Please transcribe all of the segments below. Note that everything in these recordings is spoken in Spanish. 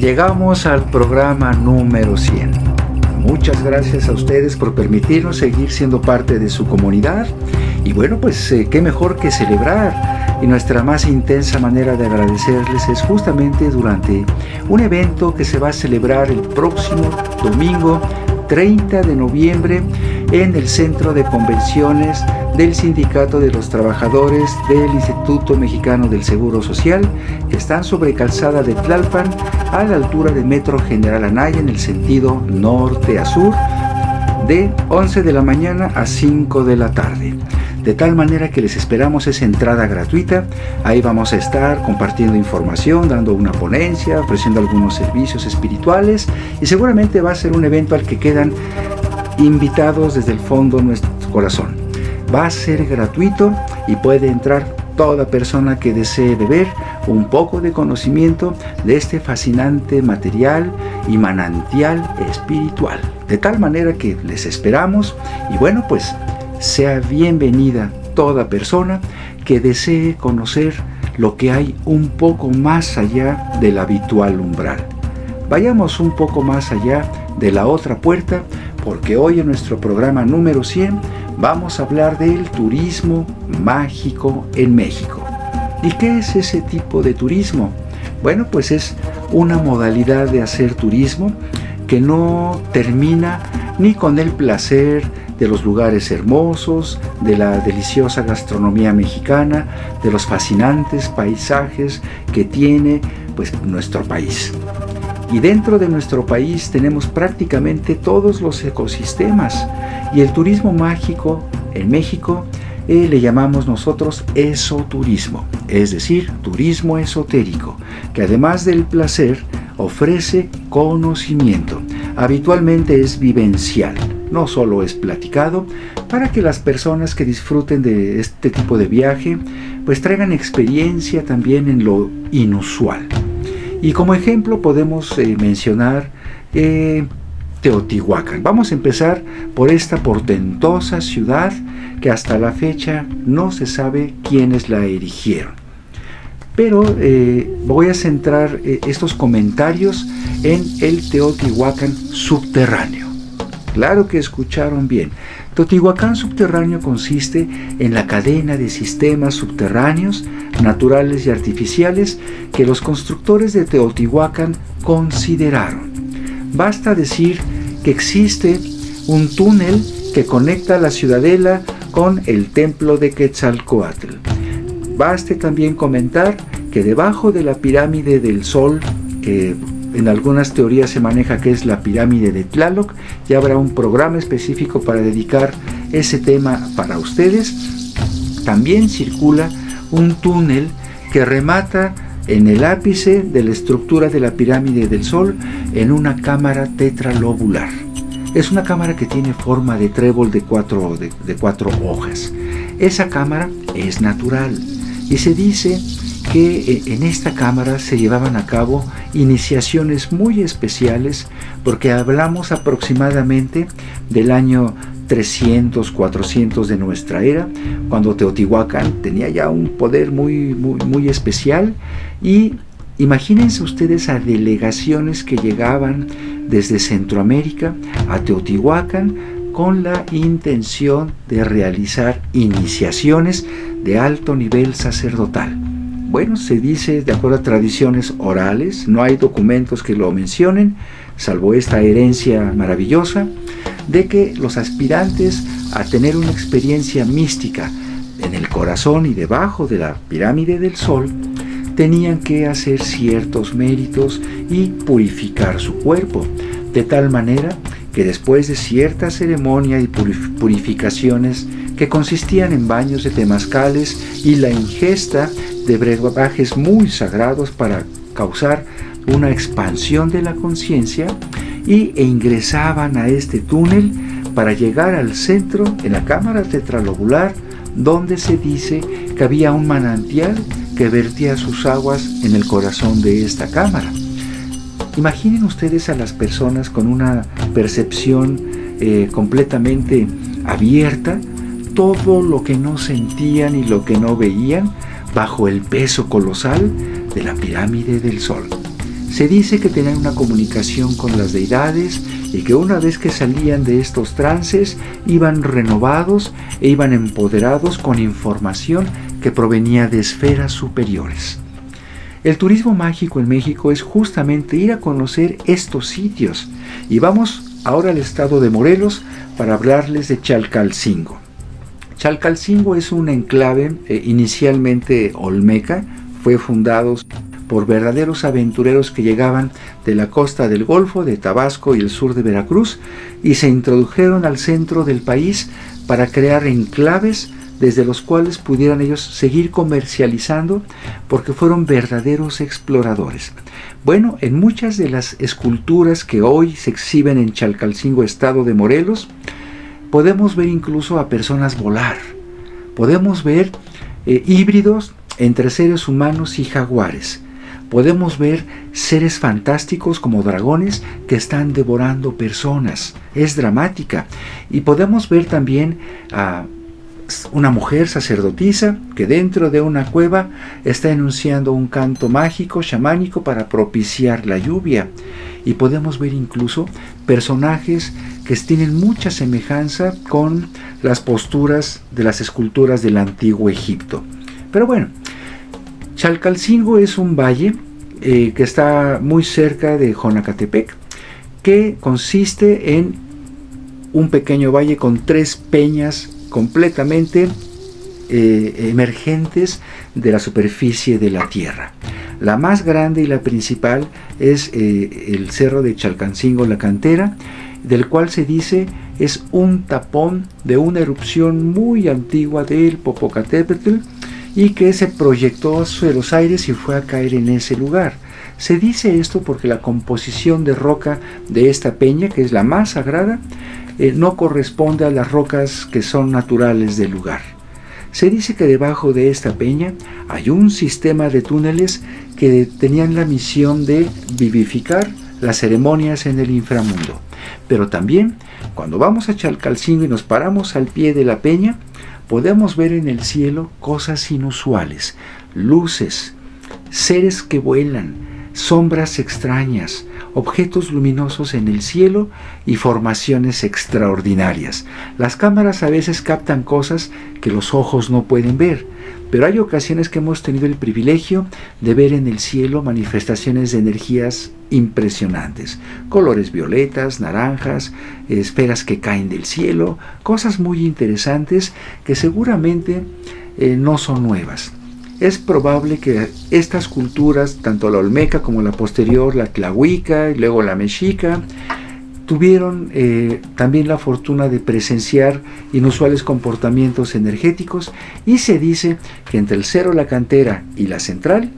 Llegamos al programa número 100. Muchas gracias a ustedes por permitirnos seguir siendo parte de su comunidad. Y bueno, pues qué mejor que celebrar. Y nuestra más intensa manera de agradecerles es justamente durante un evento que se va a celebrar el próximo domingo 30 de noviembre en el Centro de Convenciones del Sindicato de los Trabajadores del Instituto Mexicano del Seguro Social, que están sobre Calzada de Tlalpan, a la altura de Metro General Anaya, en el sentido norte a sur, de 11 de la mañana a 5 de la tarde. De tal manera que les esperamos, es entrada gratuita. Ahí vamos a estar compartiendo información, dando una ponencia, ofreciendo algunos servicios espirituales, y seguramente va a ser un evento al que quedan invitados desde el fondo de nuestro corazón. Va a ser gratuito y puede entrar toda persona que desee beber un poco de conocimiento de este fascinante material y manantial espiritual. De tal manera que les esperamos, y bueno, pues sea bienvenida toda persona que desee conocer lo que hay un poco más allá del habitual umbral. Vayamos un poco más allá de la otra puerta, porque hoy en nuestro programa número 100 vamos a hablar del turismo mágico en México. ¿Y qué es ese tipo de turismo? Bueno, pues es una modalidad de hacer turismo que no termina ni con el placer de los lugares hermosos, de la deliciosa gastronomía mexicana, de los fascinantes paisajes que tiene pues nuestro país. Y dentro de nuestro país tenemos prácticamente todos los ecosistemas, y el turismo mágico en México le llamamos nosotros esoturismo, es decir, turismo esotérico, que además del placer ofrece conocimiento. Habitualmente es vivencial, no solo es platicado, para que las personas que disfruten de este tipo de viaje pues traigan experiencia también en lo inusual. Y como ejemplo podemos mencionar Teotihuacán. Vamos a empezar por esta portentosa ciudad que hasta la fecha no se sabe quiénes la erigieron. Pero voy a centrar estos comentarios en el Teotihuacán subterráneo. Claro que escucharon bien. Teotihuacán subterráneo consiste en la cadena de sistemas subterráneos, naturales y artificiales, que los constructores de Teotihuacán consideraron. Basta decir que existe un túnel que conecta la ciudadela con el templo de Quetzalcóatl. Baste también comentar que debajo de la pirámide del Sol, que en algunas teorías se maneja que es la pirámide de Tlaloc, ya habrá un programa específico para dedicar ese tema para ustedes. También circula un túnel que remata en el ápice de la estructura de la pirámide del Sol en una cámara tetralobular. Es una cámara que tiene forma de trébol de cuatro hojas. Esa cámara es natural y se dice que en esta cámara se llevaban a cabo iniciaciones muy especiales, porque hablamos aproximadamente del año 300, 400 de nuestra era, cuando Teotihuacán tenía ya un poder muy especial. Y imagínense ustedes a delegaciones que llegaban desde Centroamérica a Teotihuacán con la intención de realizar iniciaciones de alto nivel sacerdotal. Bueno, se dice, de acuerdo a tradiciones orales, no hay documentos que lo mencionen, salvo esta herencia maravillosa, de que los aspirantes a tener una experiencia mística en el corazón y debajo de la pirámide del Sol tenían que hacer ciertos méritos y purificar su cuerpo, de tal manera que después de cierta ceremonia y purificaciones que consistían en baños de temazcales y la ingesta de brebajes muy sagrados para causar una expansión de la conciencia, e ingresaban a este túnel para llegar al centro, en la cámara tetralobular, donde se dice que había un manantial que vertía sus aguas en el corazón de esta cámara. Imaginen ustedes a las personas con una percepción completamente abierta, todo lo que no sentían y lo que no veían bajo el peso colosal de la pirámide del Sol. Se dice que tenían una comunicación con las deidades y que una vez que salían de estos trances iban renovados e iban empoderados con información que provenía de esferas superiores. El turismo mágico en México es justamente ir a conocer estos sitios, y vamos ahora al estado de Morelos para hablarles de Chalcalcingo. Chalcalcingo es un enclave inicialmente olmeca, fue fundado por verdaderos aventureros que llegaban de la costa del Golfo, de Tabasco y el sur de Veracruz, y se introdujeron al centro del país para crear enclaves desde los cuales pudieran ellos seguir comercializando, porque fueron verdaderos exploradores. Bueno, en muchas de las esculturas que hoy se exhiben en Chalcalcingo, estado de Morelos, podemos ver incluso a personas volar, podemos ver híbridos entre seres humanos y jaguares. Podemos ver seres fantásticos como dragones que están devorando personas. Es dramática. Y podemos ver también a una mujer sacerdotisa que dentro de una cueva está enunciando un canto mágico, chamánico, para propiciar la lluvia. Y podemos ver incluso personajes que tienen mucha semejanza con las posturas de las esculturas del antiguo Egipto. Pero bueno, Chalcalcingo es un valle que está muy cerca de Jonacatepec, que consiste en un pequeño valle con 3 peñas completamente emergentes de la superficie de la tierra. La más grande y la principal es el cerro de Chalcalcingo, la Cantera, del cual se dice es un tapón de una erupción muy antigua del Popocatépetl, y que se proyectó hacia los aires y fue a caer en ese lugar. Se dice esto porque la composición de roca de esta peña, que es la más sagrada, no corresponde a las rocas que son naturales del lugar. Se dice que debajo de esta peña hay un sistema de túneles que tenían la misión de vivificar las ceremonias en el inframundo. Pero también, cuando vamos a Chalcalcingo y nos paramos al pie de la peña, podemos ver en el cielo cosas inusuales, luces, seres que vuelan, sombras extrañas, objetos luminosos en el cielo y formaciones extraordinarias. Las cámaras a veces captan cosas que los ojos no pueden ver, pero hay ocasiones que hemos tenido el privilegio de ver en el cielo manifestaciones de energías impresionantes, colores violetas, naranjas, esferas que caen del cielo, cosas muy interesantes que seguramente no son nuevas. Es probable que estas culturas, tanto la olmeca como la posterior, la tlahuica y luego la mexica, tuvieron también la fortuna de presenciar inusuales comportamientos energéticos, y se dice que entre el cerro La Cantera y la central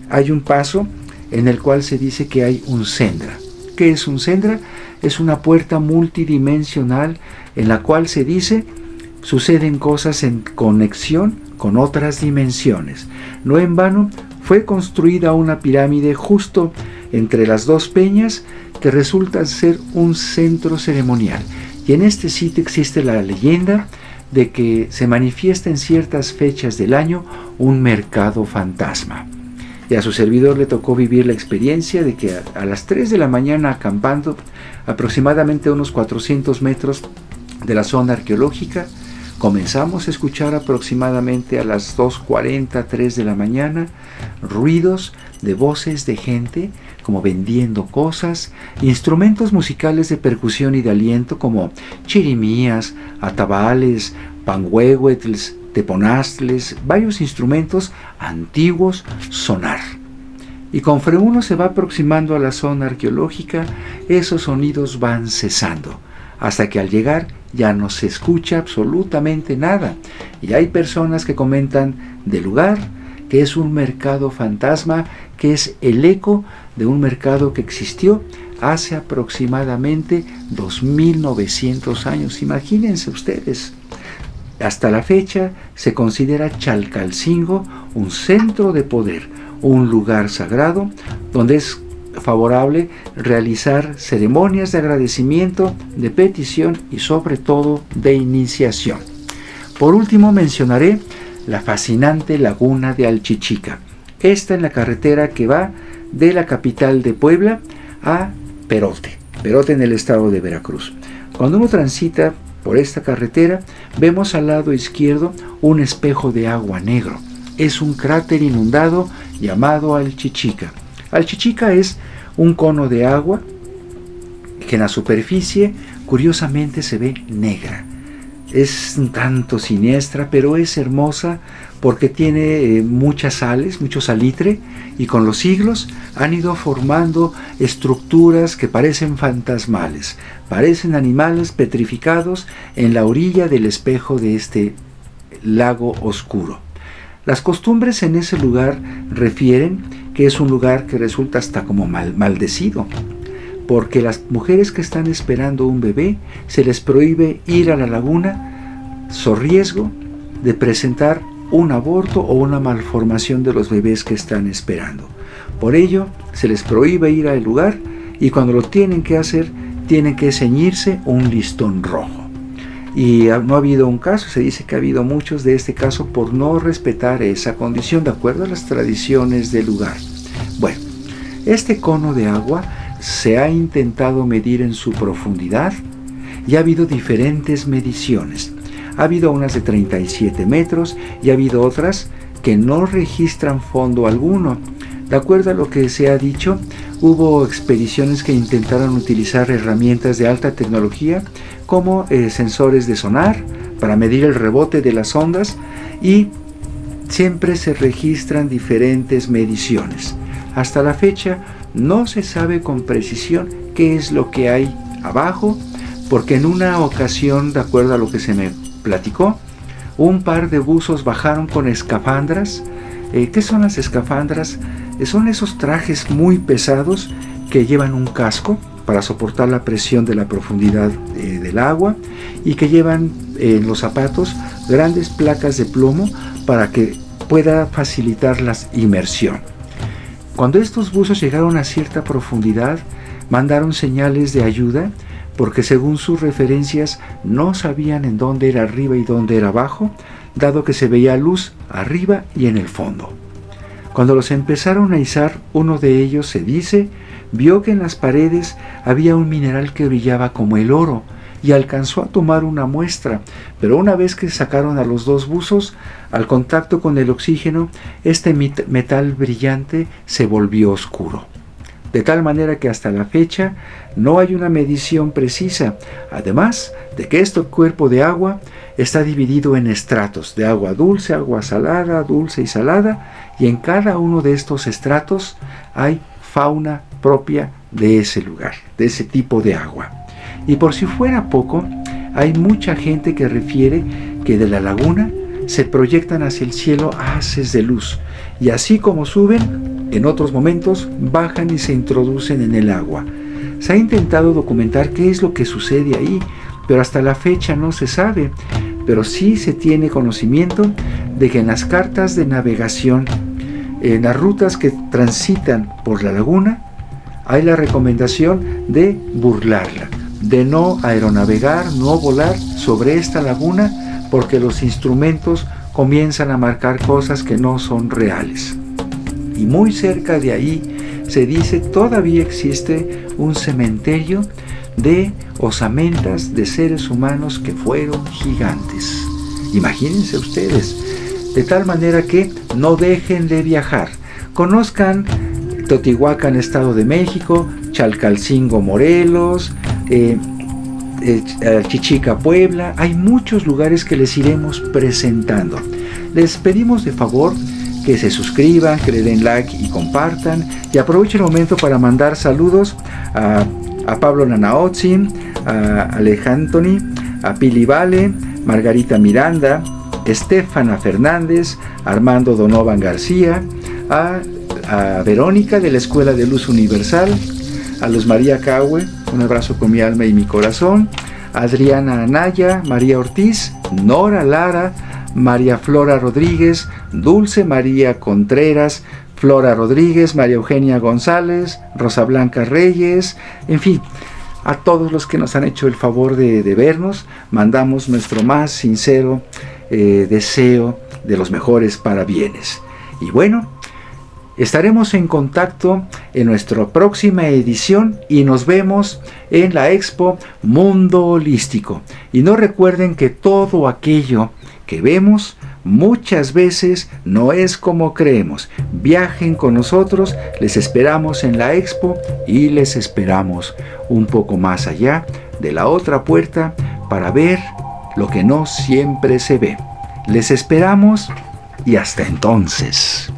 hay un paso en el cual se dice que hay un sendra. ¿Qué es un sendra? Es una puerta multidimensional en la cual se dice suceden cosas en conexión con otras dimensiones. No en vano fue construida una pirámide justo entre las 2 peñas, que resulta ser un centro ceremonial. Y en este sitio existe la leyenda de que se manifiesta en ciertas fechas del año un mercado fantasma. Y a su servidor le tocó vivir la experiencia de que a las 3 de la mañana, acampando aproximadamente a unos 400 metros de la zona arqueológica, comenzamos a escuchar aproximadamente a las 2:40, 3 de la mañana, ruidos de voces de gente como vendiendo cosas, instrumentos musicales de percusión y de aliento como chirimías, atabales, panhuehuetls, teponastles, varios instrumentos antiguos sonar. Y conforme uno se va aproximando a la zona arqueológica, esos sonidos van cesando, hasta que al llegar ya no se escucha absolutamente nada. Y hay personas que comentan del lugar que es un mercado fantasma, que es el eco de un mercado que existió hace aproximadamente 2.900 años. Imagínense ustedes. Hasta la fecha se considera Chalcalcingo un centro de poder, un lugar sagrado donde es favorable realizar ceremonias de agradecimiento, de petición y sobre todo de iniciación. Por último mencionaré la fascinante laguna de Alchichica. Esta en la carretera que va de la capital de Puebla a Perote en el estado de Veracruz. Cuando uno transita por esta carretera, vemos al lado izquierdo un espejo de agua negro. Es un cráter inundado llamado Alchichica. Alchichica es un cono de agua que en la superficie curiosamente se ve negra. Es un tanto siniestra, pero es hermosa porque tiene muchas sales, mucho salitre, y con los siglos han ido formando estructuras que parecen fantasmales, parecen animales petrificados en la orilla del espejo de este lago oscuro. Las costumbres en ese lugar refieren que es un lugar que resulta hasta como maldecido, porque las mujeres que están esperando un bebé se les prohíbe ir a la laguna so riesgo de presentar un aborto o una malformación de los bebés que están esperando. Por ello, se les prohíbe ir al lugar y cuando lo tienen que hacer, tienen que ceñirse un listón rojo. Y no ha habido un caso, se dice que ha habido muchos de este caso por no respetar esa condición de acuerdo a las tradiciones del lugar. Bueno, este cono de agua se ha intentado medir en su profundidad y ha habido diferentes mediciones. Ha habido unas de 37 metros y ha habido otras que no registran fondo alguno. De acuerdo a lo que se ha dicho, hubo expediciones que intentaron utilizar herramientas de alta tecnología como sensores de sonar para medir el rebote de las ondas y siempre se registran diferentes mediciones. Hasta la fecha no se sabe con precisión qué es lo que hay abajo, porque en una ocasión, de acuerdo a lo que se me platicó, un par de buzos bajaron con escafandras. ¿Qué son las escafandras? Son esos trajes muy pesados que llevan un casco para soportar la presión de la profundidad del agua y que llevan en los zapatos grandes placas de plomo para que pueda facilitar la inmersión. Cuando estos buzos llegaron a cierta profundidad, mandaron señales de ayuda porque según sus referencias no sabían en dónde era arriba y dónde era abajo, dado que se veía luz arriba y en el fondo. Cuando los empezaron a izar, uno de ellos, se dice, vio que en las paredes había un mineral que brillaba como el oro y alcanzó a tomar una muestra, pero una vez que sacaron a los dos buzos, al contacto con el oxígeno, este metal brillante se volvió oscuro. De tal manera que hasta la fecha no hay una medición precisa, además de que este cuerpo de agua está dividido en estratos de agua dulce, agua salada, dulce y salada, y en cada uno de estos estratos hay fauna propia de ese lugar, de ese tipo de agua. Y por si fuera poco, hay mucha gente que refiere que de la laguna se proyectan hacia el cielo haces de luz, y así como suben, en otros momentos bajan y se introducen en el agua. Se ha intentado documentar qué es lo que sucede ahí, pero hasta la fecha no se sabe. Pero sí se tiene conocimiento de que en las cartas de navegación, en las rutas que transitan por la laguna, hay la recomendación de burlarla, de no aeronavegar, no volar sobre esta laguna, porque los instrumentos comienzan a marcar cosas que no son reales. Y muy cerca de ahí se dice todavía existe un cementerio de osamentas de seres humanos que fueron gigantes. Imagínense ustedes, de tal manera que no dejen de viajar. Conozcan Teotihuacán, Estado de México, Chalcalcingo, Morelos, Chichica, Puebla. Hay muchos lugares que les iremos presentando. Les pedimos de favor que se suscriban, que le den like y compartan, y aprovecho el momento para mandar saludos a Pablo Nanaotzin, a Alejandro, a Pili Vale, Margarita Miranda, Estefana Fernández, Armando Donovan García, a Verónica de la Escuela de Luz Universal, a Luz María Cahue, un abrazo con mi alma y mi corazón, Adriana Anaya, María Ortiz, Nora Lara, María Flora Rodríguez, Dulce María Contreras, Flora Rodríguez, María Eugenia González, Rosa Blanca Reyes, en fin, a todos los que nos han hecho el favor de vernos, mandamos nuestro más sincero deseo de los mejores parabienes. Y bueno, Estaremos en contacto en nuestra próxima edición y nos vemos en la Expo Mundo Holístico. Y no recuerden que todo aquello que vemos muchas veces no es como creemos. Viajen con nosotros, les esperamos en la Expo y les esperamos un poco más allá de la otra puerta para ver lo que no siempre se ve. Les esperamos y hasta entonces.